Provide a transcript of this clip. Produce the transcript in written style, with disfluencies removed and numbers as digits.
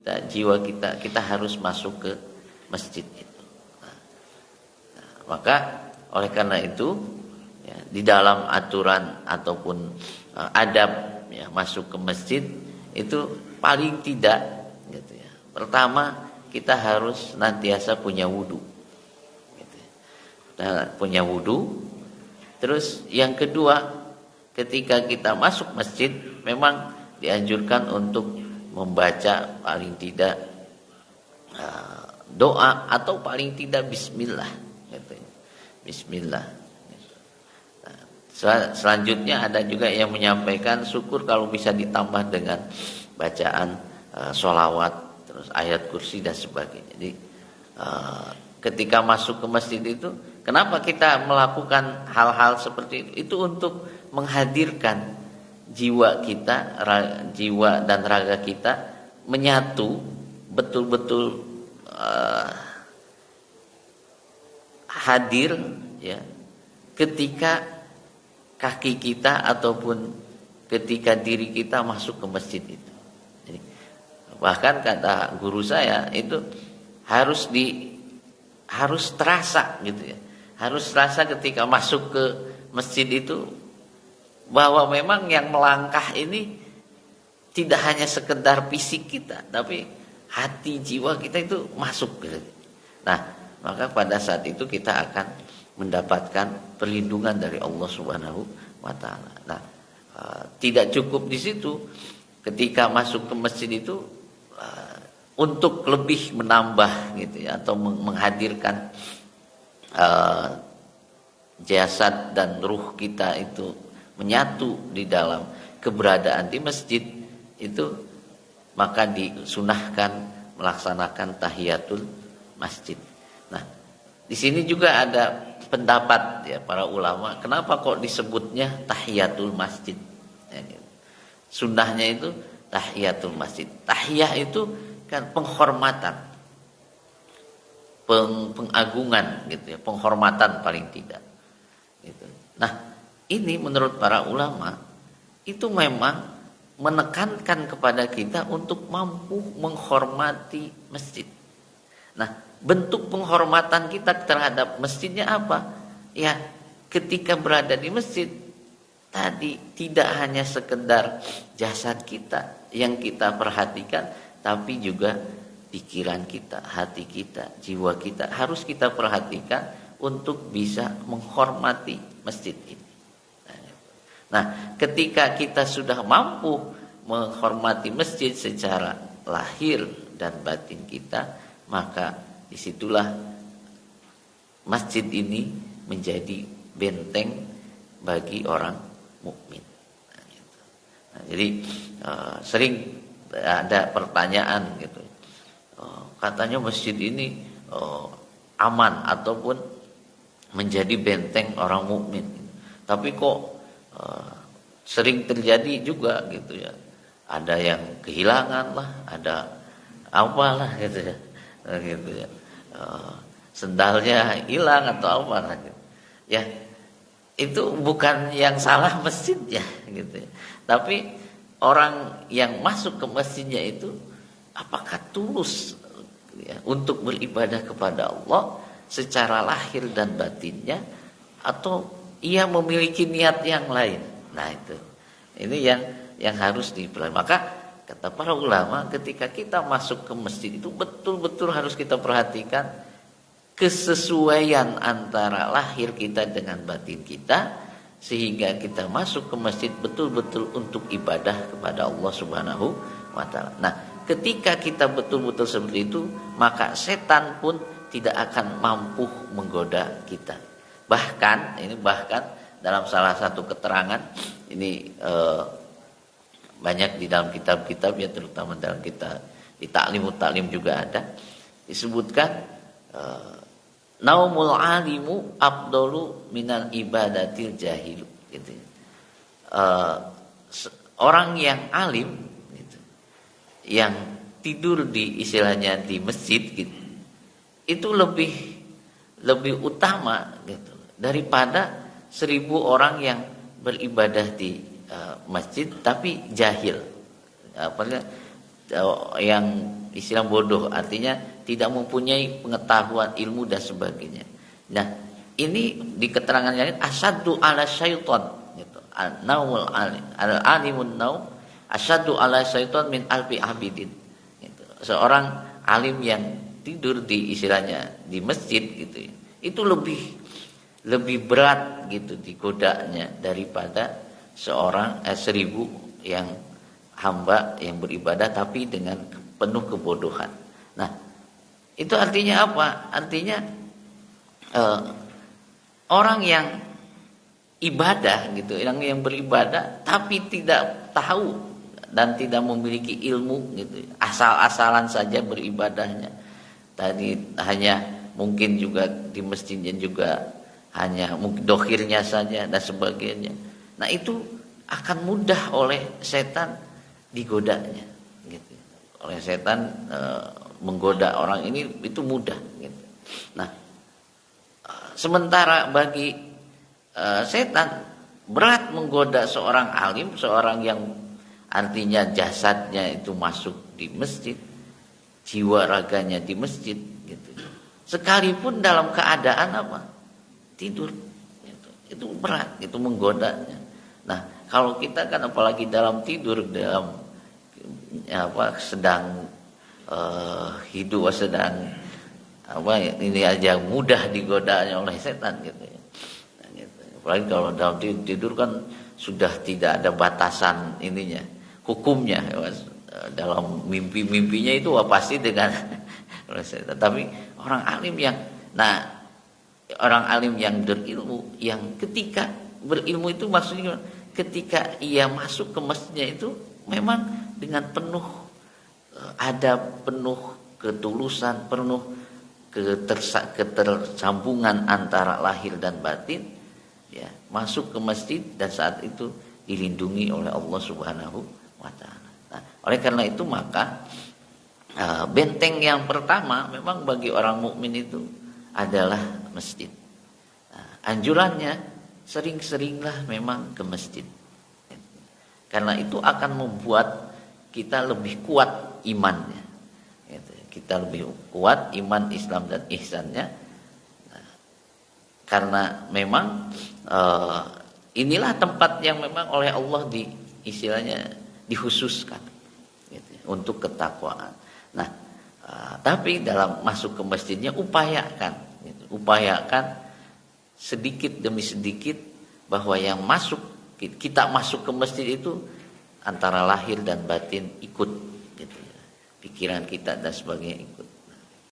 jiwa kita harus masuk ke masjid itu. Maka oleh karena itu ya, di dalam aturan ataupun adab ya, masuk ke masjid itu paling tidak gitu ya. Pertama kita harus nantiasa punya wudu. Gitu ya. Kita punya wudu. Terus yang kedua, ketika kita masuk masjid memang dianjurkan untuk membaca paling tidak doa atau paling tidak bismillah gitu. Bismillah. Selanjutnya ada juga yang menyampaikan syukur kalau bisa ditambah dengan bacaan sholawat, terus ayat kursi dan sebagainya. Jadi ketika masuk ke masjid itu, kenapa kita melakukan hal-hal seperti itu? Itu untuk menghadirkan jiwa kita, jiwa dan raga kita menyatu betul-betul hadir ya ketika kaki kita ataupun ketika diri kita masuk ke masjid itu. Jadi, bahkan kata guru saya itu harus terasa gitu ya. Harus terasa ketika masuk ke masjid itu bahwa memang yang melangkah ini tidak hanya sekedar fisik kita, tapi hati jiwa kita itu masuk gitu. Nah, maka pada saat itu kita akan mendapatkan perlindungan dari Allah Subhanahu wa taala. Nah, tidak cukup di situ. Ketika masuk ke masjid itu untuk lebih menambah gitu ya atau menghadirkan jasad dan ruh kita itu menyatu di dalam keberadaan di masjid itu, maka disunahkan melaksanakan tahiyatul masjid. Nah, di sini juga ada pendapat ya para ulama, kenapa kok disebutnya tahiyatul masjid? Ya, gitu. Sunnahnya itu tahiyatul masjid. Tahiyah itu kan penghormatan, pengagungan gitu ya, penghormatan paling tidak. Gitu. Nah, ini menurut para ulama itu memang menekankan kepada kita untuk mampu menghormati masjid. Nah, bentuk penghormatan kita terhadap masjidnya apa? Ya, ketika berada di masjid tadi tidak hanya sekedar jasad kita yang kita perhatikan, tapi juga pikiran kita, hati kita, jiwa kita harus kita perhatikan untuk bisa menghormati masjid ini. Nah, ketika kita sudah mampu menghormati masjid secara lahir dan batin kita, maka disitulah masjid ini menjadi benteng bagi orang mukmin. Nah, jadi sering ada pertanyaan gitu, katanya masjid ini aman ataupun menjadi benteng orang mukmin, tapi kok sering terjadi juga gitu ya, ada yang kehilangan lah, ada apalah gitu ya. Gitu ya. Sendalnya hilang atau apa gitu. Ya, itu bukan yang salah masjidnya gitu ya. Tapi orang yang masuk ke masjidnya itu apakah tulus ya, untuk beribadah kepada Allah secara lahir dan batinnya, atau ia memiliki niat yang lain. Nah, itu. Ini yang harus diperhatikan. Maka kata para ulama, ketika kita masuk ke masjid itu betul-betul harus kita perhatikan kesesuaian antara lahir kita dengan batin kita, sehingga kita masuk ke masjid betul-betul untuk ibadah kepada Allah Subhanahu wa taala. Nah, ketika kita betul-betul seperti itu, maka setan pun tidak akan mampu menggoda kita. Bahkan dalam salah satu keterangan ini banyak di dalam kitab-kitab ya, terutama dalam kitab di Ta'limut juga ada disebutkan naumul alimu afdalu minal ibadatil jahilu gitu. Orang yang alim gitu, yang tidur di istilahnya di masjid gitu, itu lebih utama gitu daripada 1000 orang yang beribadah di masjid tapi jahil, yang istilah bodoh artinya tidak mempunyai pengetahuan, ilmu dan sebagainya. Nah, ini di keterangan yang lain asyaddu ala syaiton gitu. An-naumul alim, al-alimun naum asyaddu ala syaiton min alfi abidin. Gitu. Seorang alim yang tidur di istilahnya di masjid gitu ya. Itu lebih berat gitu digodanya daripada seorang 1000 yang hamba yang beribadah tapi dengan penuh kebodohan. Nah, itu artinya apa? Artinya orang yang ibadah gitu, yang beribadah tapi tidak tahu dan tidak memiliki ilmu gitu, asal-asalan saja beribadahnya. Tadi hanya mungkin juga di masjidnya juga hanya mungkin dohirnya saja dan sebagainya. Nah, itu akan mudah oleh setan digodanya gitu. Oleh setan menggoda orang ini itu mudah gitu. Nah, sementara bagi setan berat menggoda seorang alim, seorang yang artinya jasadnya itu masuk di masjid, jiwa raganya di masjid gitu. Sekalipun dalam keadaan apa? Tidur gitu. Itu berat, itu menggodanya. Nah, kalau kita kan apalagi dalam tidur, dalam sedang hidup, sedang ini aja mudah digodanya oleh setan gitu ya. Nah, gitu. Apalagi kalau dalam tidur kan sudah tidak ada batasan ininya, hukumnya ya, dalam mimpi-mimpinya itu pasti dengan oleh setan. Tapi orang alim yang berilmu, yang ketika berilmu itu maksudnya ketika ia masuk ke masjidnya itu memang dengan penuh penuh ketulusan, penuh ketersambungan antara lahir dan batin ya, masuk ke masjid dan saat itu dilindungi oleh Allah Subhanahu wa taala. Nah, oleh karena itu maka benteng yang pertama memang bagi orang mukmin itu adalah masjid. Nah, anjurannya sering-seringlah memang ke masjid. Karena itu akan membuat kita lebih kuat imannya. Kita lebih kuat iman, Islam dan ihsannya. Nah, karena memang inilah tempat yang memang oleh Allah dikhususkan gitu, untuk ketakwaan. Nah, tapi dalam masuk ke masjidnya upayakan sedikit demi sedikit bahwa yang kita masuk ke masjid itu antara lahir dan batin ikut gitu ya. Pikiran kita dan sebagainya ikut.